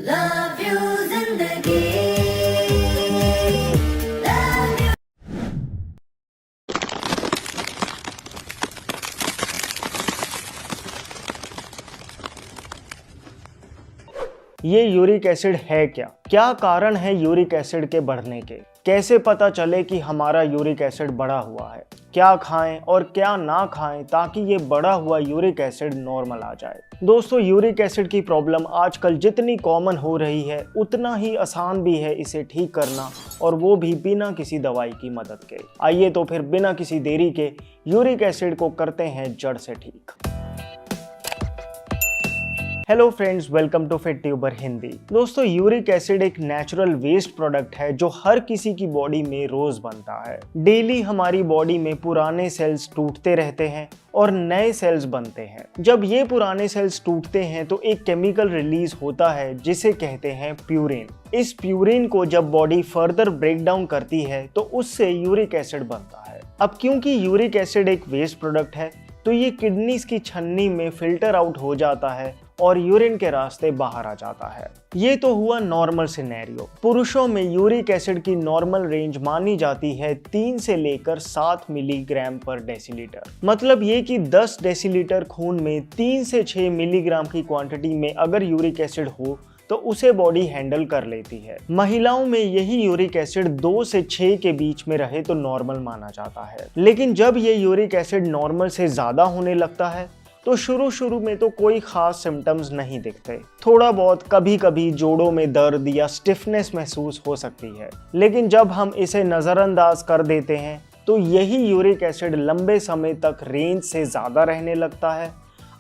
Love you जिंदगी love you। ये uric acid है क्या? क्या कारण है यूरिक एसिड के बढ़ने के? कैसे पता चले कि हमारा यूरिक एसिड बढ़ा हुआ है? क्या खाएं और क्या ना खाएं ताकि ये बढ़ा हुआ यूरिक एसिड नॉर्मल आ जाए? दोस्तों, यूरिक एसिड की प्रॉब्लम आजकल जितनी कॉमन हो रही है उतना ही आसान भी है इसे ठीक करना, और वो भी बिना किसी दवाई की मदद के। आइए तो फिर बिना किसी देरी के यूरिक एसिड को करते हैं जड़ से ठीक। Hello friends, welcome to fit tuber Hindi. दोस्तों, यूरिक एसिड एक नेचुरल वेस्ट प्रोडक्ट है जो हर किसी की बॉडी में रोज बनता है। डेली हमारी बॉडी में पुराने सेल्स टूटते रहते हैं और नए सेल्स बनते हैं। जब ये पुराने सेल्स टूटते हैं तो एक केमिकल रिलीज होता है जिसे कहते हैं प्यूरिन। इस प्यूरिन को जब बॉडी फर्दर ब्रेक डाउन करती है तो उससे यूरिक एसिड बनता है। अब क्योंकि यूरिक एसिड एक वेस्ट प्रोडक्ट है तो ये किडनीज की छन्नी में फिल्टर आउट हो जाता है और यूरिन के रास्ते बाहर आ जाता है। ये तो हुआ नॉर्मल सिनेरियो। पुरुषों में यूरिक एसिड की नॉर्मल रेंज मानी जाती है 3 से लेकर 7 मिलीग्राम पर डेसीलीटर। मतलब ये कि 10 डेसीलीटर खून में 3 से 6 मिलीग्राम की क्वांटिटी में अगर यूरिक एसिड हो तो उसे बॉडी हैंडल कर लेती है। महिलाओं में यही यूरिक एसिड 2 से 6 के बीच में रहे तो नॉर्मल माना जाता है। लेकिन जब ये यूरिक एसिड नॉर्मल से ज्यादा होने लगता है तो शुरू में तो कोई खास सिम्टम्स नहीं दिखते। थोड़ा बहुत कभी कभी जोड़ों में दर्द या स्टिफनेस महसूस हो सकती है, लेकिन जब हम इसे नज़रअंदाज कर देते हैं तो यही यूरिक एसिड लंबे समय तक रेंज से ज़्यादा रहने लगता है।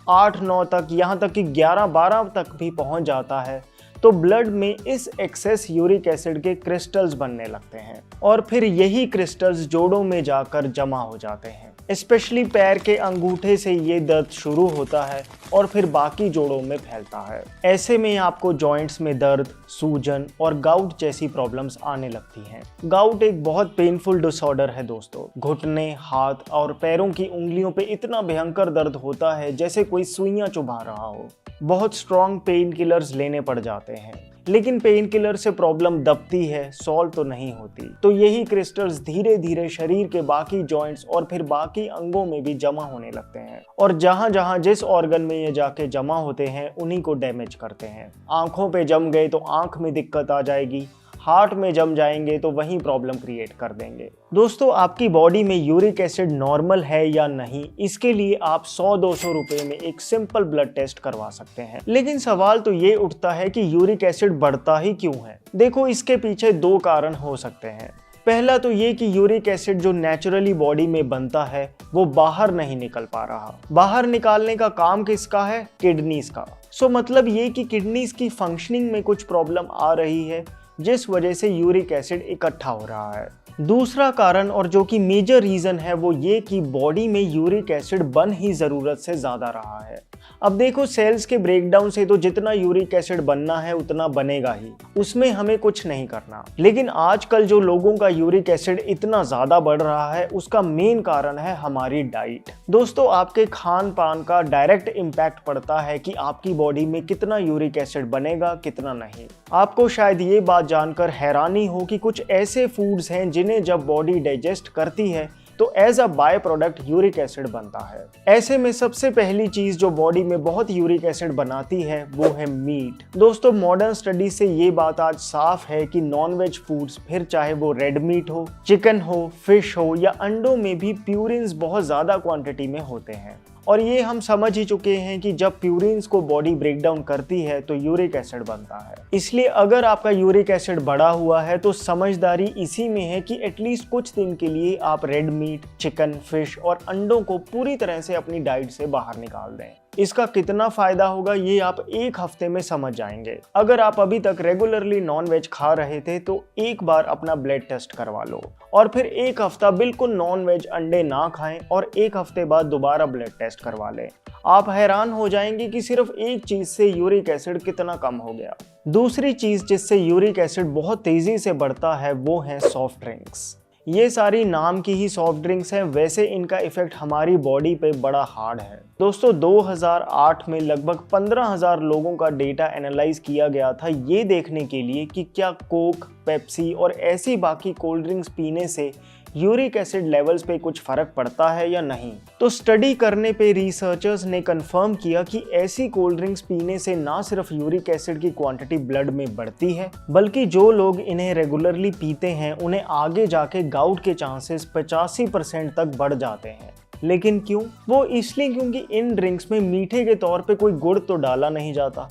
8-9 तक, यहाँ तक कि 11-12 तक भी पहुँच जाता है। तो ब्लड में इस एक्सेस यूरिक एसिड के क्रिस्टल्स बनने लगते हैं और फिर यही क्रिस्टल्स जोड़ों में जाकर जमा हो जाते हैं। स्पेशली पैर के अंगूठे से ये दर्द शुरू होता है और फिर बाकी जोड़ों में फैलता है। ऐसे में आपको जॉइंट्स में दर्द, सूजन और गाउट जैसी प्रॉब्लम्स आने लगती हैं। गाउट एक बहुत पेनफुल डिसऑर्डर है दोस्तों। घुटने, हाथ और पैरों की उंगलियों पे इतना भयंकर दर्द होता है जैसे कोई सुइयां चुभा रहा हो। बहुत स्ट्रॉन्ग पेन किलर्स लेने पड़ जाते हैं, लेकिन पेन किलर से प्रॉब्लम दबती है, सॉल्व तो नहीं होती। तो यही क्रिस्टल्स धीरे धीरे शरीर के बाकी जॉइंट्स और फिर बाकी अंगों में भी जमा होने लगते हैं, और जहां जहां जिस ऑर्गन में ये जाके जमा होते हैं उन्हीं को डैमेज करते हैं। आंखों पे जम गए तो आंख में दिक्कत आ जाएगी, हार्ट में जम जाएंगे तो वही प्रॉब्लम क्रिएट कर देंगे। दोस्तों, आपकी बॉडी में यूरिक एसिड नॉर्मल है या नहीं, इसके लिए आप 100-200 रुपए में एक सिंपल ब्लड टेस्ट करवा सकते हैं। लेकिन सवाल तो ये उठता है कि यूरिक एसिड बढ़ता ही क्यों है? देखो, इसके पीछे 2 कारण हो सकते हैं। पहला तो ये कि यूरिक एसिड जो नेचुरली बॉडी में बनता है वो बाहर नहीं निकल पा रहा। बाहर निकालने का काम किसका है? किडनीज का। सो मतलब ये कि किडनीज की फंक्शनिंग में कुछ प्रॉब्लम आ रही है जिस वजह से यूरिक एसिड इकट्ठा हो रहा है। दूसरा कारण, और जो कि मेजर रीजन है, वो ये कि बॉडी में यूरिक एसिड बन ही जरूरत से ज्यादा रहा है। अब देखो, सेल्स के ब्रेकडाउन से तो जितना यूरिक एसिड बनना है उतना बनेगा ही, उसमें हमें कुछ नहीं करना। लेकिन आजकल जो लोगों का यूरिक एसिड इतना ज्यादा बढ़ रहा है उसका मेन कारण है हमारी डाइट। दोस्तों, आपके खान पान का डायरेक्ट इम्पैक्ट पड़ता है कि आपकी बॉडी में कितना यूरिक एसिड बनेगा, कितना नहीं। आपको शायद ये बात जानकर हैरानी हो कि कुछ ऐसे फूड्स हैं जिन्हें जब बॉडी डाइजेस्ट करती है तो as a by product uric acid बनता है। ऐसे में सबसे पहली चीज जो बॉडी में बहुत यूरिक एसिड बनाती है वो है मीट। दोस्तों, मॉडर्न स्टडी से ये बात आज साफ है कि नॉनवेज फूड्स, फिर चाहे वो रेड मीट हो, चिकन हो, फिश हो या अंडों में भी प्यूरिन्स बहुत ज्यादा क्वांटिटी में होते हैं। और ये हम समझ ही चुके हैं कि जब प्यूरिन्स को बॉडी ब्रेक डाउन करती है तो यूरिक एसिड बनता है। इसलिए अगर आपका यूरिक एसिड बढ़ा हुआ है तो समझदारी इसी में है कि एटलीस्ट कुछ दिन के लिए आप रेड मीट, चिकन, फिश और अंडों को पूरी तरह से अपनी डाइट से बाहर निकाल दें। इसका कितना फायदा होगा ये आप 1 हफ्ते में समझ जाएंगे। अगर आप अभी तक रेगुलरली नॉन वेज खा रहे थे तो एक बार अपना ब्लड टेस्ट करवा लो और फिर 1 हफ्ता बिल्कुल नॉन वेज अंडे ना खाएं और 1 हफ्ते बाद दोबारा ब्लड टेस्ट करवा लें। आप हैरान हो जाएंगे कि सिर्फ एक चीज से यूरिक एसिड कितना कम हो गया। दूसरी चीज जिससे यूरिक एसिड बहुत तेजी से बढ़ता है वो है सॉफ्ट ड्रिंक्स। ये सारी नाम की ही सॉफ्ट ड्रिंक्स हैं, वैसे इनका इफेक्ट हमारी बॉडी पे बड़ा हार्ड है। दोस्तों 2008 में लगभग 15,000 लोगों का डेटा एनालाइज किया गया था ये देखने के लिए कि क्या कोक, पेप्सी और ऐसी बाकी कोल्ड ड्रिंक्स पीने से यूरिक एसिड लेवल्स पे कुछ फर्क पड़ता है या नहीं। तो स्टडी करने पे रिसर्चर्स ने कंफर्म किया कि ऐसी कोल्ड ड्रिंक्स पीने से ना सिर्फ यूरिक एसिड की क्वांटिटी ब्लड में बढ़ती है, बल्कि जो लोग इन्हें रेगुलरली पीते हैं उन्हें आगे जाके गाउट के चांसेस 85% तक बढ़ जाते हैं। लेकिन क्यों? वो इसलिए क्योंकि इन ड्रिंक्स में मीठे के तौर पे कोई गुड़ तो डाला नहीं जाता।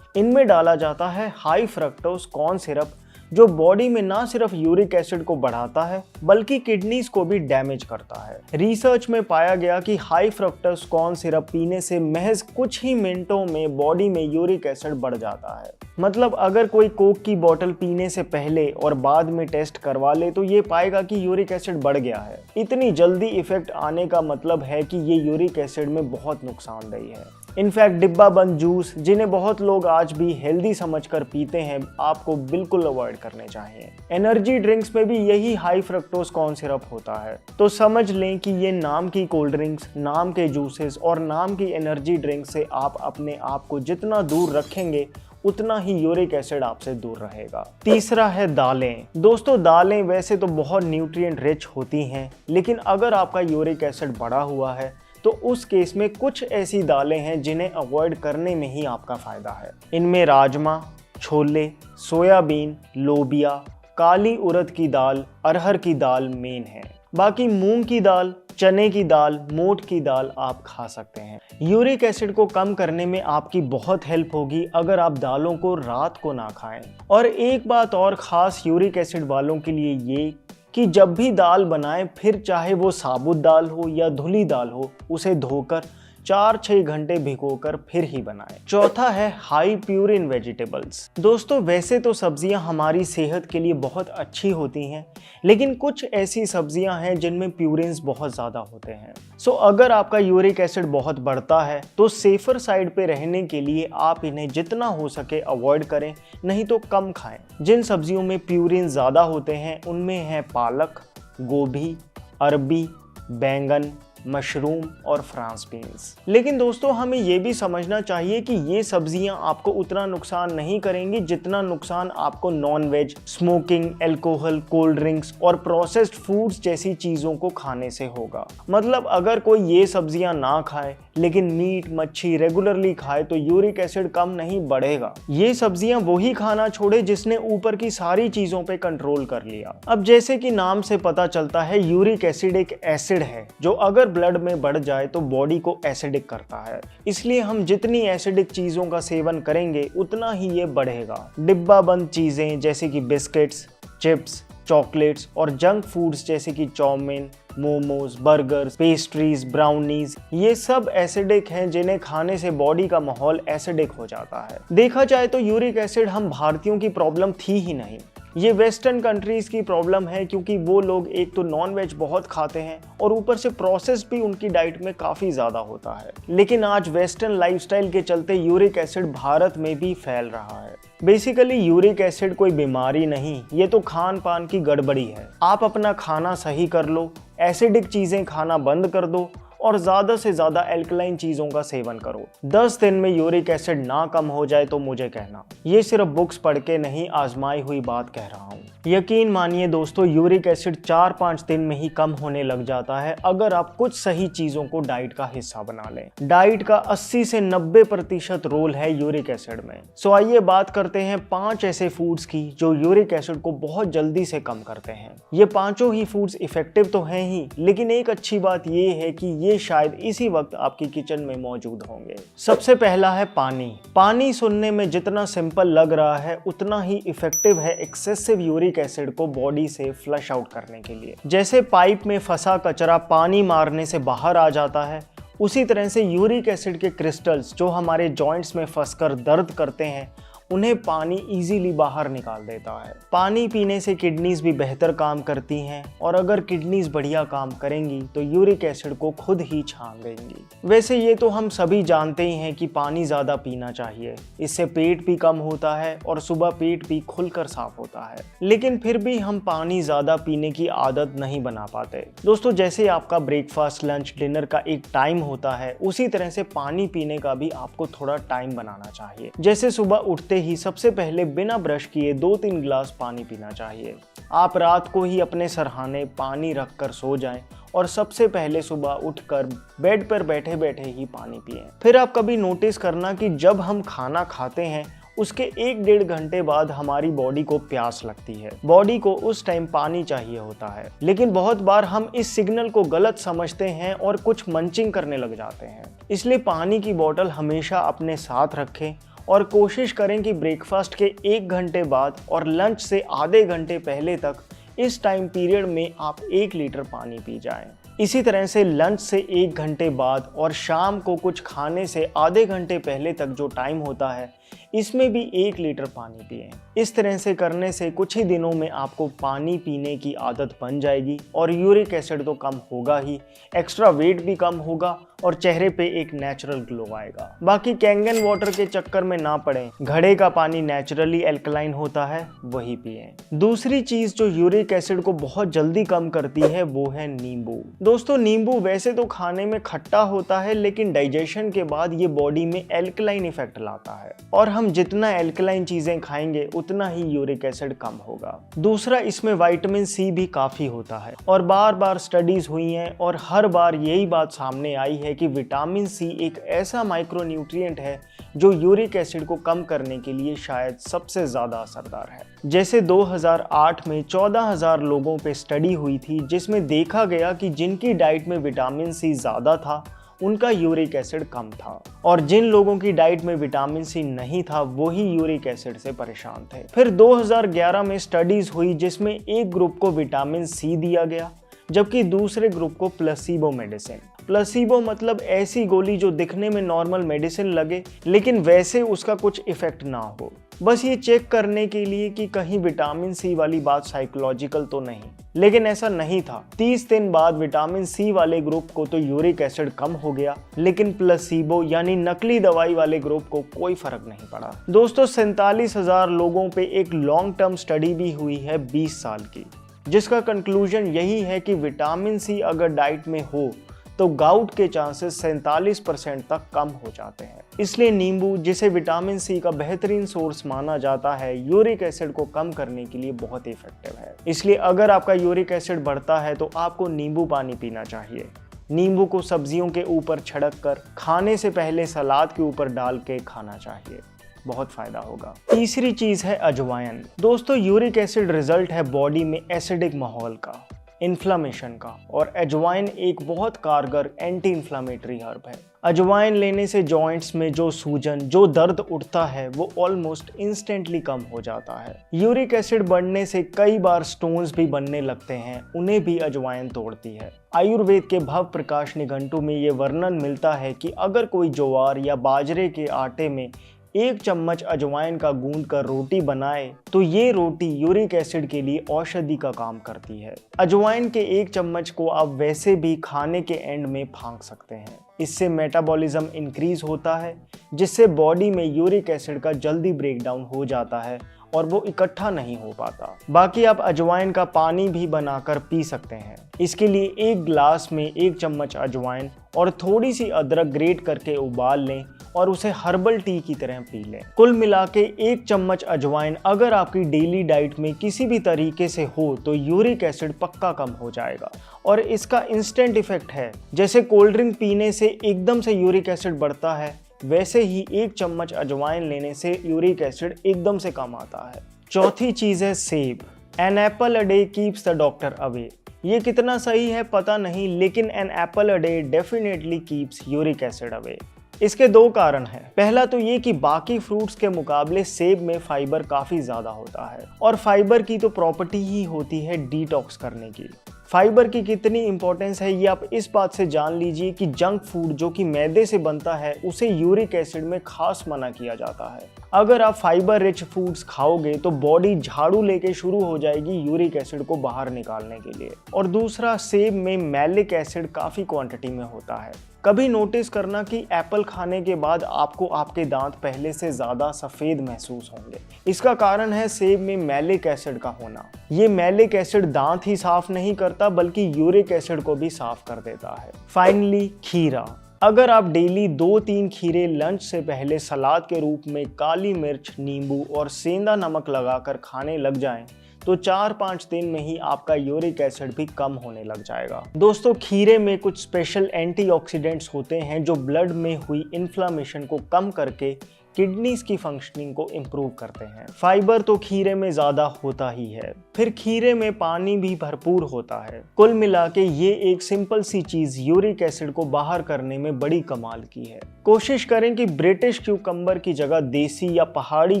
इनमें डाला जाता है हाई फ्रक्टोज कॉर्न सिरप, जो बॉडी में ना सिर्फ यूरिक एसिड को बढ़ाता है बल्कि किडनीज को भी डैमेज करता है। रिसर्च में पाया गया कि हाई फ्रक्टोज कॉर्न सिरप पीने से महज कुछ ही मिनटों में बॉडी में यूरिक एसिड बढ़ जाता है। मतलब अगर कोई कोक की बोतल पीने से पहले और बाद में टेस्ट करवा ले तो ये पाएगा कि यूरिक एसिड बढ़ गया है। इतनी जल्दी इफेक्ट आने का मतलब है कि ये यूरिक एसिड में बहुत नुकसानदेही है। इनफैक्ट डिब्बा बंद जूस, जिन्हें बहुत लोग आज भी हेल्दी समझकर पीते हैं, आपको बिल्कुल अवॉइड करने चाहिए। एनर्जी ड्रिंक्स में भी यही हाई फ्रक्टोज कॉर्न सिरप होता है। तो समझ लें कि ये नाम की कोल्ड ड्रिंक्स, नाम के जूसेस और नाम की एनर्जी ड्रिंक्स से आप अपने आप को जितना दूर रखेंगे उतना ही यूरिक एसिड आपसे दूर रहेगा। तीसरा है दालें। दोस्तों दालें वैसे तो बहुत न्यूट्रिएंट रिच होती हैं, लेकिन अगर आपका यूरिक एसिड बढ़ा हुआ है तो उस केस में कुछ ऐसी दालें हैं जिन्हें अवॉइड करने में ही आपका फायदा है। इनमें राजमा, छोले, सोयाबीन, लोबिया, काली उड़द की दाल, अरहर की दाल मेन है। बाकी मूंग की दाल, चने की दाल, मोठ की दाल आप खा सकते हैं। यूरिक एसिड को कम करने में आपकी बहुत हेल्प होगी अगर आप दालों को रात को ना खाएं। और एक बात और खास यूरिक एसिड वालों के लिए ये कि जब भी दाल बनाएं, फिर चाहे वो साबुत दाल हो या धुली दाल हो, उसे धोकर 4-6 घंटे भिगोकर फिर ही बनाएं। चौथा है हाई प्यूरिन वेजिटेबल्स। दोस्तों वैसे तो सब्जियां हमारी सेहत के लिए बहुत अच्छी होती हैं, लेकिन कुछ ऐसी सब्जियां हैं जिनमें प्यूरिन्स बहुत ज़्यादा होते हैं। सो अगर आपका यूरिक एसिड बहुत बढ़ता है तो सेफर साइड पे रहने के लिए आप इन्हें जितना हो सके अवॉइड करें, नहीं तो कम खाएं। जिन सब्जियों में प्यूरिन ज़्यादा होते हैं उनमें है पालक, गोभी, अरबी, बैंगन, मशरूम और फ्रांस बीन्स। लेकिन दोस्तों हमें ये भी समझना चाहिए कि ये सब्जियां आपको उतना नुकसान नहीं करेंगी जितना नुकसान आपको non veg, smoking, alcohol, cold drinks और प्रोसेस्ड फूड्स जैसी चीज़ों को खाने से होगा। मतलब अगर कोई ये सब्जियां ना खाए लेकिन मीट, मच्छी रेगुलरली खाए तो यूरिक एसिड कम नहीं बढ़ेगा। ये सब्जियां वही खाना छोड़े जिसने ऊपर की सारी चीज़ों पे कंट्रोल कर लिया। अब जैसे कि नाम से पता चलता है, यूरिक एसिड एक एसिड है जो अगर ब्लड में बढ़ जाए तो बॉडी को एसिडिक करता है। इसलिए हम जितनी एसिडिक चीज़ों का सेवन करेंगे उतना ही ये बढ़ेगा। डिब्बा बंद चीज़ें जैसे कि बिस्किट्स, चिप्स, चॉकलेट्स और जंक फूड्स जैसे कि chowmein, momos, burgers, pastries, brownies, ये सब एसिडिक हैं जिन्हें खाने से बॉडी का माहौल एसिडिक हो जाता है। देखा जाए तो यूरिक एसिड हम भारतीयों की प्रॉब्लम थी ही नहीं, ये वेस्टर्न कंट्रीज़ की प्रॉब्लम है, क्योंकि वो लोग एक तो नॉन वेज बहुत खाते हैं और ऊपर से प्रोसेस भी उनकी डाइट में काफ़ी ज़्यादा होता है। लेकिन आज वेस्टर्न लाइफस्टाइल के चलते यूरिक एसिड भारत में भी फैल रहा है। बेसिकली यूरिक एसिड कोई बीमारी नहीं, ये तो खान पान की गड़बड़ी है। आप अपना खाना सही कर लो, एसिडिक चीज़ें खाना बंद कर दो और ज़्यादा से ज़्यादा एल्कलाइन चीज़ों का सेवन करो। 10 दिन में यूरिक एसिड ना कम हो जाए तो मुझे कहना। ये सिर्फ बुक्स पढ़ के नहीं, आजमाई हुई बात कह रहा हूँ। यकीन मानिए दोस्तों, यूरिक एसिड 4-5 दिन में ही कम होने लग जाता है अगर आप कुछ सही चीज़ों को डाइट का हिस्सा बना लें। डाइट का 80 से 90% रोल है यूरिक एसिड में। सो आइए बात करते हैं 5 ऐसे फूड्स की जो यूरिक एसिड को बहुत जल्दी से कम करते हैं। ये पांचों ही फूड्स इफेक्टिव तो हैं ही, लेकिन एक अच्छी बात ये है कि ये शायद इसी वक्त आपकी किचन में मौजूद होंगे। सबसे पहला है पानी। पानी सुनने में जितना सिंपल लग रहा है उतना ही इफेक्टिव है एक्सेसिव यूरिक एसिड को बॉडी से फ्लश आउट करने के लिए। जैसे पाइप में फंसा कचरा पानी मारने से बाहर आ जाता है, उसी तरह से यूरिक एसिड के क्रिस्टल्स जो हमारे जॉइंट्स में फंसकर दर्द करते हैं उन्हें पानी इजीली बाहर निकाल देता है। पानी पीने से किडनीज भी बेहतर काम करती हैं और अगर किडनीज बढ़िया काम करेंगी तो यूरिक एसिड को खुद ही छान देंगी। वैसे ये तो हम सभी जानते ही हैं कि पानी ज़्यादा पीना चाहिए, इससे पेट भी कम होता है और सुबह पेट भी खुलकर साफ होता है। लेकिन फिर भी हम पानी ज़्यादा पीने की आदत नहीं बना पाते। दोस्तों, जैसे आपका ब्रेकफास्ट, लंच, डिनर का एक टाइम होता है, उसी तरह से पानी पीने का भी आपको थोड़ा टाइम बनाना चाहिए। जैसे सुबह उठते ही सबसे पहले बिना ब्रश किए 2-3 गिलास पानी पीना चाहिए। आप रात को ही अपने सरहाने पानी रखकर सो जाएं और सबसे पहले सुबह उठकर बेड पर बैठे बैठे ही पानी पिएं। फिर आप कभी नोटिस करना कि जब हम खाना खाते हैं उसके 1-1.5 घंटे बाद हमारी बॉडी को प्यास लगती है। बॉडी को उस टाइम पानी चाहिए होता है, लेकिन बहुत बार हम इस सिग्नल को गलत समझते हैं और कुछ मंचिंग करने लग जाते हैं। इसलिए पानी की बोतल हमेशा अपने साथ रखें और कोशिश करें कि ब्रेकफास्ट के 1 घंटे बाद और लंच से आधे घंटे पहले तक इस टाइम पीरियड में आप 1 लीटर पानी पी जाएं। इसी तरह से लंच से 1 घंटे बाद और शाम को कुछ खाने से आधे घंटे पहले तक जो टाइम होता है, इसमें भी 1 लीटर पानी पिएं। इस तरह से करने से कुछ ही दिनों में आपको पानी पीने की आदत बन जाएगी और यूरिक एसिड तो कम होगा ही, एक्स्ट्रा वेट भी कम होगा और चेहरे पे एक नेचुरल ग्लो आएगा। बाकी कैंगन वाटर के चक्कर में ना पड़ें, घड़े का पानी नेचुरली एल्कलाइन होता है, वही पिएं। दूसरी चीज जो यूरिक एसिड को बहुत जल्दी कम करती है वो है नींबू। दोस्तों, नींबू वैसे तो खाने में खट्टा होता है, लेकिन डाइजेशन के बाद ये बॉडी में एल्कलाइन इफेक्ट लाता है और हम जितना एल्कलाइन चीजें खाएंगे उतना ही यूरिक एसिड कम होगा। दूसरा, इसमें विटामिन सी भी काफी होता है और बार बार स्टडीज हुई हैं और हर बार यही बात सामने आई है कि विटामिन सी एक ऐसा माइक्रोन्यूट्रिएंट है जो यूरिक एसिड को कम करने के लिए शायद सबसे ज्यादा असरदार है। जैसे 2008 में 14,000 लोगों पे स्टडी हुई थी जिसमें देखा गया कि जिनकी डाइट में विटामिन सी ज्यादा था उनका यूरिक एसिड कम था और जिन लोगों की डाइट में विटामिन सी नहीं था वही यूरिक एसिड से परेशान थे। फिर 2011 में स्टडीज हुई जिसमें एक ग्रुप को विटामिन सी दिया गया जबकि दूसरे ग्रुप को प्लेसिबो मेडिसिन। प्लेसिबो मतलब ऐसी गोली जो दिखने में नॉर्मल मेडिसिन लगे लेकिन वैसे उसका कुछ इफेक्ट ना हो, बस ये चेक करने के लिए कि कहीं विटामिन सी वाली बात साइकोलॉजिकल तो नहीं। लेकिन ऐसा नहीं था। 30 दिन बाद विटामिन सी वाले ग्रुप को तो यूरिक एसिड कम हो गया, लेकिन प्लेसिबो यानी नकली दवाई वाले ग्रुप को कोई फर्क नहीं पड़ा। दोस्तों, 47,000 लोगों पे एक लॉन्ग टर्म स्टडी भी हुई है 20 साल की, जिसका कंक्लूजन यही है कि विटामिन सी अगर डाइट में हो तो गाउट के चांसेस 47% तक कम हो जाते हैं। इसलिए नींबू, जिसे विटामिन सी का बेहतरीन सोर्स माना जाता है, यूरिक एसिड को कम करने के लिए बहुत इफेक्टिव है। इसलिए अगर आपका यूरिक एसिड बढ़ता है तो आपको नींबू पानी पीना चाहिए। नींबू को सब्जियों के ऊपर छिड़क कर खाने से पहले सलाद के ऊपर डाल के खाना चाहिए, बहुत फायदा होगा। तीसरी चीज है अजवाइन। दोस्तों, यूरिक एसिड रिजल्ट है बॉडी में एसिडिक माहौल का, इन्फ्लामेशन का, और अजवाइन एक बहुत कारगर एंटी इन्फ्लामेटरी हर्ब है। अजवाइन लेने से जॉइंट्स में जो सूजन, जो दर्द उठता है वो ऑलमोस्ट इंस्टेंटली कम हो जाता है। यूरिक एसिड बढ़ने से कई बार स्टोन्स भी बनने लगते हैं, उन्हें भी अजवाइन तोड़ती है। आयुर्वेद के भव प्रकाश निघंटु में ये वर्णन मिलता है कि अगर कोई ज्वार या बाजरे के आटे में 1 चम्मच अजवाइन का गूंद कर रोटी बनाए तो ये रोटी यूरिक एसिड के लिए औषधि का काम करती है। अजवाइन के 1 चम्मच को आप वैसे भी खाने के एंड में फांक सकते हैं। इससे मेटाबॉलिज्म इंक्रीज होता है, जिससे बॉडी में यूरिक एसिड का जल्दी ब्रेकडाउन हो जाता है और वो इकट्ठा नहीं हो पाता। बाकी आप अजवाइन का पानी भी बनाकर पी सकते हैं। इसके लिए 1 गिलास में 1 चम्मच अजवाइन और थोड़ी सी अदरक ग्रेट करके उबाल लें और उसे हर्बल टी की तरह पी लें। कुल मिला के 1 चम्मच अजवाइन अगर आपकी डेली डाइट में किसी भी तरीके से हो तो यूरिक एसिड पक्का कम हो जाएगा और इसका इंस्टेंट इफेक्ट है। जैसे कोल्ड ड्रिंक पीने से एकदम से यूरिक एसिड बढ़ता है, वैसे ही 1 चम्मच अजवाइन लेने से यूरिक एसिड एकदम से कम आता है। चौथी चीज है सेब। An apple a day keeps the doctor away. ये कितना सही है पता नहीं, लेकिन an apple a day definitely keeps uric acid away. इसके 2 कारण हैं। पहला तो ये कि बाकी फ्रूट्स के मुकाबले सेब में फाइबर काफ़ी ज़्यादा होता है और फाइबर की तो प्रॉपर्टी ही होती है डिटॉक्स करने की। फाइबर की कितनी इंपॉर्टेंस है ये आप इस बात से जान लीजिए कि जंक फूड जो कि मैदे से बनता है उसे यूरिक एसिड में खास मना किया जाता है। अगर आप फाइबर रिच फूड्स खाओगे तो बॉडी झाड़ू लेके शुरू हो जाएगी यूरिक एसिड को बाहर निकालने के लिए। और दूसरा, सेब में मैलिक एसिड काफ़ी क्वांटिटी में होता है। कभी नोटिस करना कि एप्पल खाने के बाद आपको आपके दांत पहले से ज़्यादा सफ़ेद महसूस होंगे। इसका कारण है सेब में मैलिक एसिड का होना। ये मैलिक एसिड दांत ही साफ नहीं करता बल्कि यूरिक एसिड को भी साफ कर देता है। फाइनली, खीरा। अगर आप डेली 2-3 खीरे लंच से पहले सलाद के रूप में काली मिर्च, नींबू और सेंधा नमक लगाकर खाने लग जाएं तो 4-5 दिन में ही आपका यूरिक एसिड भी कम होने लग जाएगा। दोस्तों, खीरे में कुछ स्पेशल एंटीऑक्सीडेंट्स होते हैं जो ब्लड में हुई इन्फ्लामेशन को कम करके किडनीज की फंक्शनिंग को इम्प्रूव करते हैं। फाइबर तो खीरे में ज़्यादा होता ही है, फिर खीरे में पानी भी भरपूर होता है। कुल मिला के ये एक सिंपल सी चीज़ यूरिक एसिड को बाहर करने में बड़ी कमाल की है। कोशिश करें कि ब्रिटिश क्यूकम्बर की जगह देसी या पहाड़ी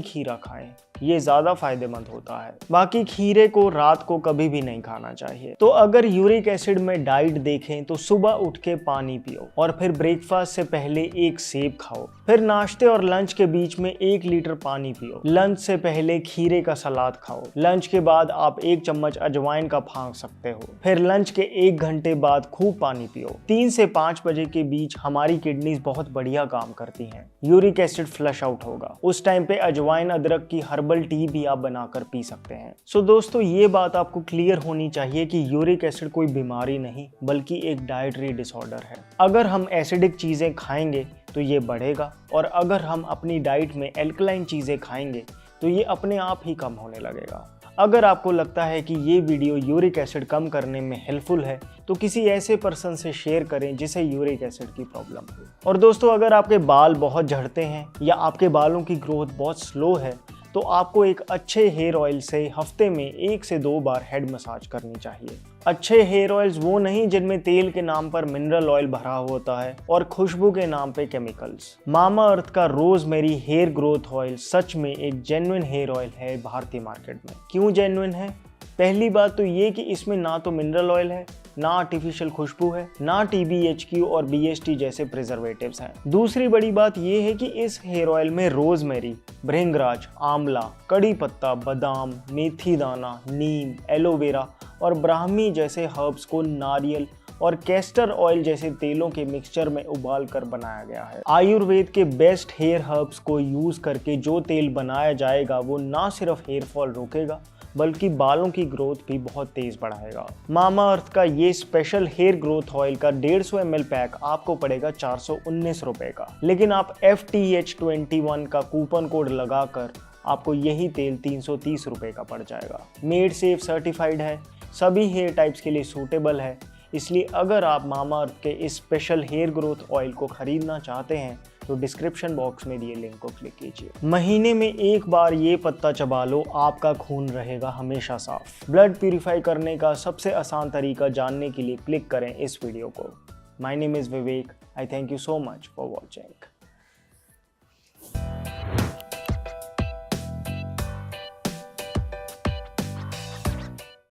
खीरा खाएं, ये ज़्यादा फायदेमंद होता है। बाकी खीरे को रात को कभी भी नहीं खाना चाहिए। तो अगर यूरिक एसिड में डाइट देखें तो सुबह उठ के पानी पियो और फिर ब्रेकफास्ट से पहले एक सेब खाओ, फिर नाश्ते और लंच के बीच में 1 लीटर पानी पियो, लंच से पहले खीरे का सलाद खाओ, लंच के बाद आप 1 चम्मच अजवाइन का फाँक सकते हो, फिर लंच के 1 घंटे बाद खूब पानी पियो। 3 से 5 बजे के बीच हमारी किडनीज बहुत बढ़िया काम करती हैं, यूरिक एसिड फ्लश आउट होगा। उस टाइम पे अजवाइन अदरक की हर्बल टी भी आप बनाकर पी सकते हैं। सो दोस्तों, ये बात आपको क्लियर होनी चाहिए कि यूरिक एसिड कोई बीमारी नहीं बल्कि एक डाइटरी डिसऑर्डर है। अगर हम एसिडिक चीज़ें खाएंगे तो ये बढ़ेगा और अगर हम अपनी डाइट में एल्कलाइन चीज़ें खाएंगे तो ये अपने आप ही कम होने लगेगा। अगर आपको लगता है कि ये वीडियो यूरिक एसिड कम करने में हेल्पफुल है तो किसी ऐसे पर्सन से शेयर करें जिसे यूरिक एसिड की प्रॉब्लम हो। और दोस्तों, अगर आपके बाल बहुत झड़ते हैं या आपके बालों की ग्रोथ बहुत स्लो है तो आपको एक अच्छे हेयर ऑयल से हफ्ते में 1 से 2 बार हेड मसाज करनी चाहिए। अच्छे हेयर ऑयल्स वो नहीं जिनमें तेल के नाम पर मिनरल ऑयल भरा होता है और खुशबू के नाम पे केमिकल्स। मामा अर्थ का रोजमेरी हेयर ग्रोथ ऑयल सच में एक जेन्युइन हेयर ऑयल है भारतीय मार्केट में। क्यों जेन्युइन है? पहली बात तो ये कि इसमें ना तो मिनरल ऑयल है, ना आर्टिफिशियल खुशबू है, ना TBHQ और BST जैसे प्रिजर्वेटिव्स हैं। दूसरी बड़ी बात यह है कि इस हेयर ऑयल में रोजमेरी, भृंगराज, आंवला, कड़ी पत्ता, बादाम, मेथी दाना, नीम, एलोवेरा और ब्राह्मी जैसे हर्ब्स को नारियल और कैस्टर ऑयल जैसे तेलों के मिक्सचर में उबाल कर बनाया गया है। आयुर्वेद के बेस्ट हेयर हर्ब्स को यूज करके जो तेल बनाया जाएगा वो ना सिर्फ हेयर फॉल रोकेगा बल्कि बालों की ग्रोथ भी बहुत तेज बढ़ाएगा। मामा अर्थ का ये स्पेशल हेयर ग्रोथ ऑयल का 150 ml पैक आपको पड़ेगा 419 रुपए का, लेकिन आप FTH21 का कूपन कोड लगाकर आपको यही तेल 330 रुपए का पड़ जाएगा। मेड सेफ सर्टिफाइड है, सभी हेयर टाइप्स के लिए सूटेबल है, इसलिए अगर आप मामा अर्थ के इस स्पेशल हेयर ग्रोथ ऑयल को खरीदना चाहते हैं तो डिस्क्रिप्शन बॉक्स में दिए लिंक को क्लिक कीजिए। महीने में 1 बार ये पत्ता चबा लो, आपका खून रहेगा हमेशा साफ। ब्लड प्यूरिफाई करने का सबसे आसान तरीका जानने के लिए क्लिक करें इस वीडियो को। My name is Vivek. I thank you so much for watching.